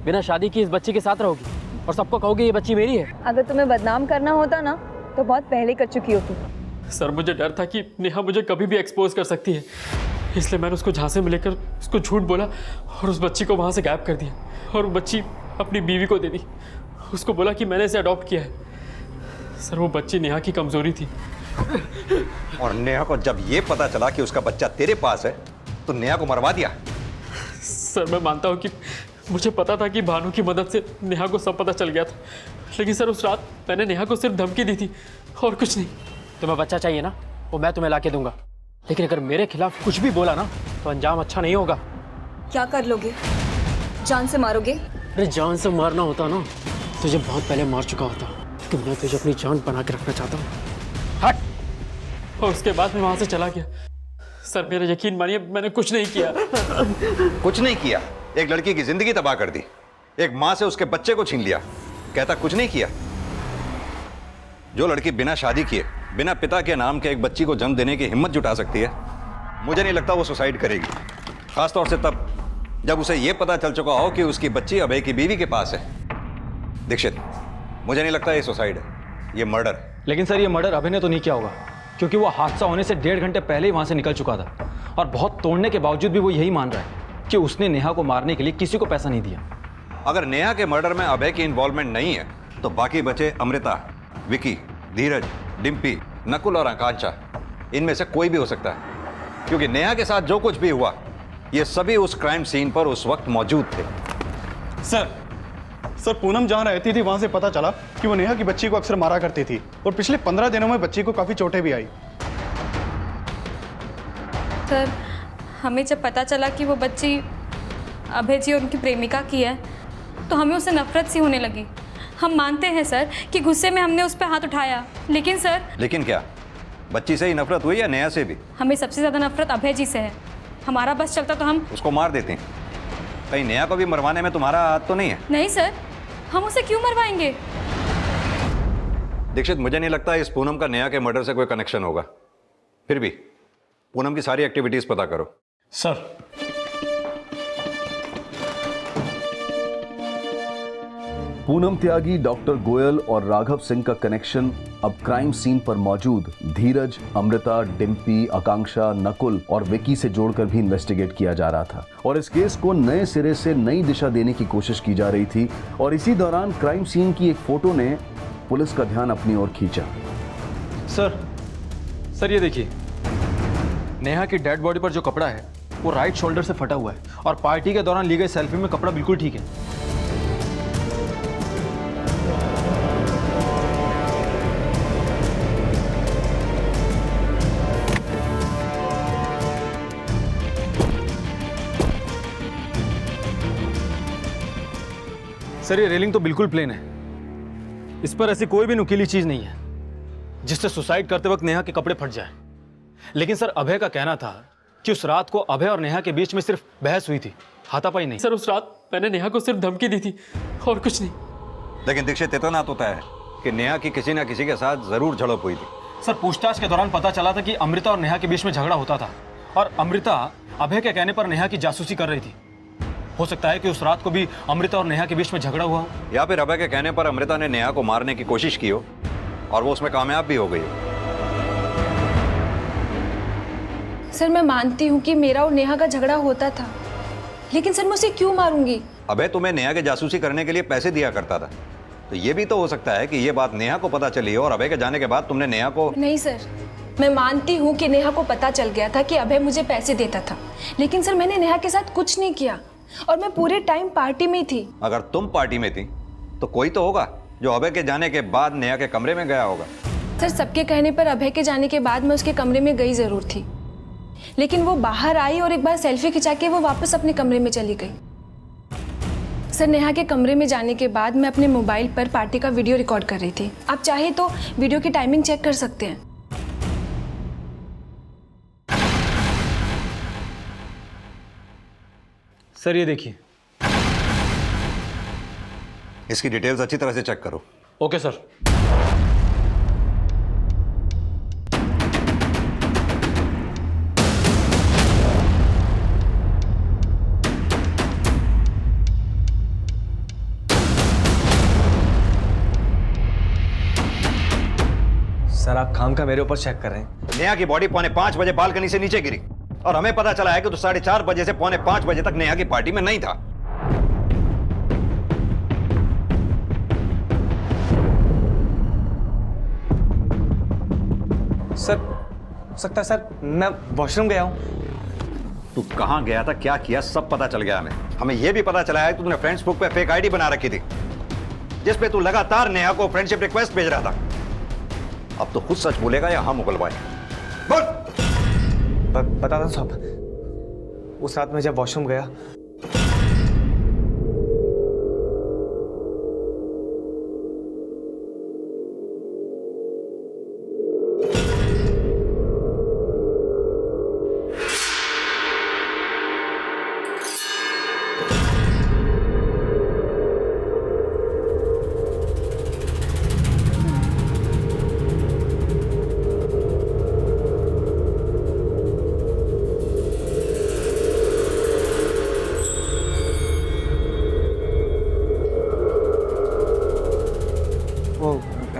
S12: बिना शादी की इस बच्ची के साथ रहोगी और सबको कहोगी ये बच्ची मेरी है?
S6: अगर तुम्हें बदनाम करना होता ना तो बहुत पहले कर चुकी होती।
S11: सर, मुझे डर था कि नेहा मुझे कभी भी एक्सपोज कर सकती है, इसलिए मैंने उसको झांसे में लेकर उसको झूठ बोला और उस बच्ची को वहाँ से गायब कर दिया और वो बच्ची अपनी बीवी को दे दी। उसको बोला कि मैंने इसे अडॉप्ट किया है। सर, वो बच्ची नेहा की कमजोरी थी।
S2: और नेहा को जब ये पता चला कि उसका बच्चा तेरे पास है तो नेहा को मरवा दिया।
S11: सर, मैं मानता हूँ कि मुझे पता था कि भानु की मदद से नेहा को सब पता चल गया था, लेकिन सर उस रात मैंने नेहा को सिर्फ धमकी दी थी और कुछ नहीं।
S12: तुम्हें बच्चा चाहिए ना, वो मैं तुम्हें लाके दूंगा, लेकिन अगर मेरे खिलाफ कुछ भी बोला ना तो अंजाम अच्छा नहीं होगा।
S6: क्या कर लोगे? जान से मारोगे?
S12: अरे जान से मारना होता ना तुझे बहुत पहले मार चुका होता, लेकिन मैं तुझे अपनी जान बना के रखना चाहता हूँ।
S11: हट। और उसके बाद मैं वहाँ से चला गया। सर, मेरा यकीन मानिए, मैंने कुछ नहीं किया।
S2: कुछ नहीं किया? एक लड़की की जिंदगी तबाह कर दी, एक माँ से उसके बच्चे को छीन लिया, कहता कुछ नहीं किया? जो लड़की बिना शादी किए, बिना पिता के नाम के एक बच्ची को जन्म देने की हिम्मत जुटा सकती है, मुझे नहीं लगता वो सुसाइड करेगी। खासतौर से तब जब उसे यह पता चल चुका हो कि उसकी बच्ची अभय की बीवी के पास है। दीक्षित, मुझे नहीं लगता ये सुसाइड है, ये मर्डर।
S1: लेकिन सर, ये मर्डर अभय ने तो नहीं किया होगा, क्योंकि वो हादसा होने से 1.5 घंटे पहले ही वहां से निकल चुका था और बहुत तोड़ने के बावजूद भी वो यही मान रहा है कि उसने नेहा को मारने के लिए किसी को पैसा नहीं दिया।
S2: अगर नेहा के मर्डर में अभय की इन्वॉल्वमेंट नहीं है तो बाकी बचे अमृता, विकी, धीरज, डिम्पी, नकुल और आकांक्षा, इनमें से कोई भी हो सकता है, क्योंकि नेहा के साथ जो कुछ भी हुआ ये सभी उस क्राइम सीन पर उस वक्त मौजूद थे।
S8: सर, पूनम जहाँ रहती थी वहां से पता चला कि वो नेहा की बच्ची को अक्सर मारा करती थी और पिछले 15 दिनों में बच्ची को काफी चोटें भी आई।
S4: सर, हमें जब पता चला कि वो बच्ची अभय जी और उनकी प्रेमिका की है तो हमें उससे नफरत सी होने लगी। हम मानते हैं सर कि गुस्से में हमने उस पर हाथ उठाया, लेकिन सर।
S2: लेकिन क्या बच्ची से ही नफरत हुई या नेहा से भी?
S4: हमें सबसे ज्यादा नफरत अभय जी से है। हमारा बस चलता तो हम
S2: उसको मार देते हैं। कहीं नेहा को भी मरवाने में तुम्हारा हाथ तो नहीं है?
S4: नहीं सर, हम उसे क्यों मरवाएंगे?
S2: दीक्षित, मुझे नहीं लगता इस पूनम का नेहा के मर्डर से कोई कनेक्शन होगा। फिर भी पूनम की सारी एक्टिविटीज पता करो।
S8: सर,
S19: पूनम त्यागी, डॉक्टर गोयल और राघव सिंह का कनेक्शन अब क्राइम सीन पर मौजूद धीरज, अमृता, डिम्पी, आकांक्षा, नकुल और विकी से जोड़कर भी इन्वेस्टिगेट किया जा रहा था और इस केस को नए सिरे से नई दिशा देने की कोशिश की जा रही थी। और इसी दौरान क्राइम सीन की एक फोटो ने पुलिस का ध्यान अपनी ओर खींचा।
S1: सर ये देखिए, नेहा की डेड बॉडी पर जो कपड़ा है वो राइट शोल्डर से फटा हुआ है और पार्टी के दौरान ली गई सेल्फी में कपड़ा बिल्कुल ठीक है। सर ये रेलिंग तो बिल्कुल प्लेन है, इस पर ऐसी कोई भी नुकीली चीज नहीं है जिससे सुसाइड करते वक्त नेहा के कपड़े फट जाए। लेकिन सर अभय का कहना था कि उस रात को अभय और नेहा के बीच में सिर्फ बहस हुई थी, हाथापाई नहीं।
S11: सर उस रात मैंने नेहा को सिर्फ धमकी दी थी और कुछ नहीं।
S2: लेकिन दीक्षित इतना तो तय है कि नेहा की किसी ना किसी के साथ जरूर झड़प हुई थी।
S1: सर पूछताछ के दौरान पता चला था कि अमृता और नेहा के बीच में झगड़ा होता था और अमृता अभय के कहने पर नेहा की जासूसी कर रही थी। हो सकता है कि उस रात को भी अमृता और नेहा के बीच में झगड़ा हुआ हो,
S2: या फिर अभय के कहने पर अमृता ने नेहा को मारने की कोशिश की हो और वो उसमें कामयाब भी हो गई हो।
S5: सर मैं मानती हूँ कि मेरा और नेहा का झगड़ा होता था, लेकिन सर मैं उसे क्यों मारूंगी?
S2: अभय तुम्हें नेहा के जासूसी करने के लिए पैसे दिया करता था, तो ये भी तो हो सकता है कि ये बात नेहा को पता चली हो और अभय के जाने के बाद तुमने नेहा को।
S5: नहीं सर, मैं मानती हूँ कि नेहा को पता चल गया था कि अभय मुझे पैसे देता था, लेकिन सर मैंने नेहा के साथ कुछ नहीं किया और मैं पूरे टाइम पार्टी में थी।
S2: अगर तुम पार्टी में थी तो कोई तो होगा जो अभय के जाने के बाद नेहा के कमरे में गया होगा।
S5: सर सबके कहने पर अभय के जाने के बाद मैं उसके कमरे में गई जरूर थी, लेकिन वो बाहर आई और एक बार सेल्फी खिंचा के वो वापस अपने कमरे में चली गई। सर नेहा के कमरे में जाने के बाद मैं अपने मोबाइल पर पार्टी का वीडियो रिकॉर्ड कर रही थी। आप चाहे तो वीडियो की टाइमिंग चेक कर सकते हैं।
S1: सर ये देखिए,
S2: इसकी डिटेल्स अच्छी तरह से चेक करो।
S1: Okay sir.
S7: सर आप खाम का मेरे ऊपर चेक कर रहे हैं।
S2: नेहा की बॉडी 4:45 बजे बालकनी से नीचे गिरी और हमें पता चला है कि तो 4:30 बजे से 4:45 बजे तक नेहा की पार्टी में नहीं था।
S7: सर सकता सर मैं वॉशरूम गया हूँ।
S2: तू कहाँ गया था, क्या किया, सब पता चल गया हमें। हमें यह भी पता चला है कि तूने फेसबुक पे फेक आईडी बना रखी थी जिस पे तू लगातार नेहा को फ्रेंडशिप रिक्वेस्ट भेज रहा था। अब तो खुद सच बोलेगा या हम उगलवाए? बोल।
S7: बता दो साहब, उस रात में जब वॉशरूम गया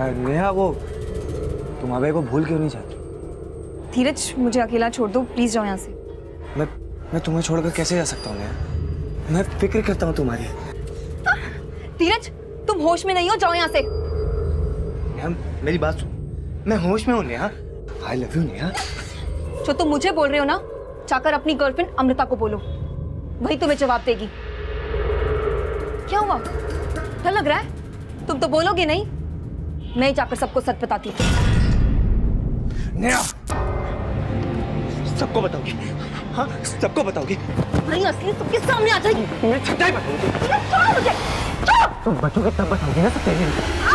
S7: नेहा, वो तुम अभय को भूल क्यों नहीं जाती?
S6: धीरज मुझे अकेला छोड़ दो प्लीज, जाओ यहाँ से।
S7: मैं तुम्हें छोड़कर कैसे जा सकता हूँ नेहा? मैं फिक्र करता हूँ तुम्हारी।
S6: धीरज तुम होश में नहीं हो, जाओ यहाँ से।
S7: नेहा मेरी बात सुन, मैं होश में हूँ Neha. I love you Neha.
S6: जो तुम मुझे बोल रहे हो ना, जाकर अपनी गर्लफ्रेंड अमृता को बोलो, वही तुम्हें जवाब देगी। क्या हुआ, डर लग रहा है? तुम तो बोलोगे नहीं, मैं जाकर सबको सच बताती हूँ।
S7: नेहा सबको बताओगी? हाँ सबको बताओगी?
S6: नहीं, असली सबके सामने आ जाएगी।
S7: मैं सच्चाई बताऊंगी।
S6: छोड़ो मुझे, छोड़ो।
S7: तुम बचोगे तब बताओगी ना सच्चाई।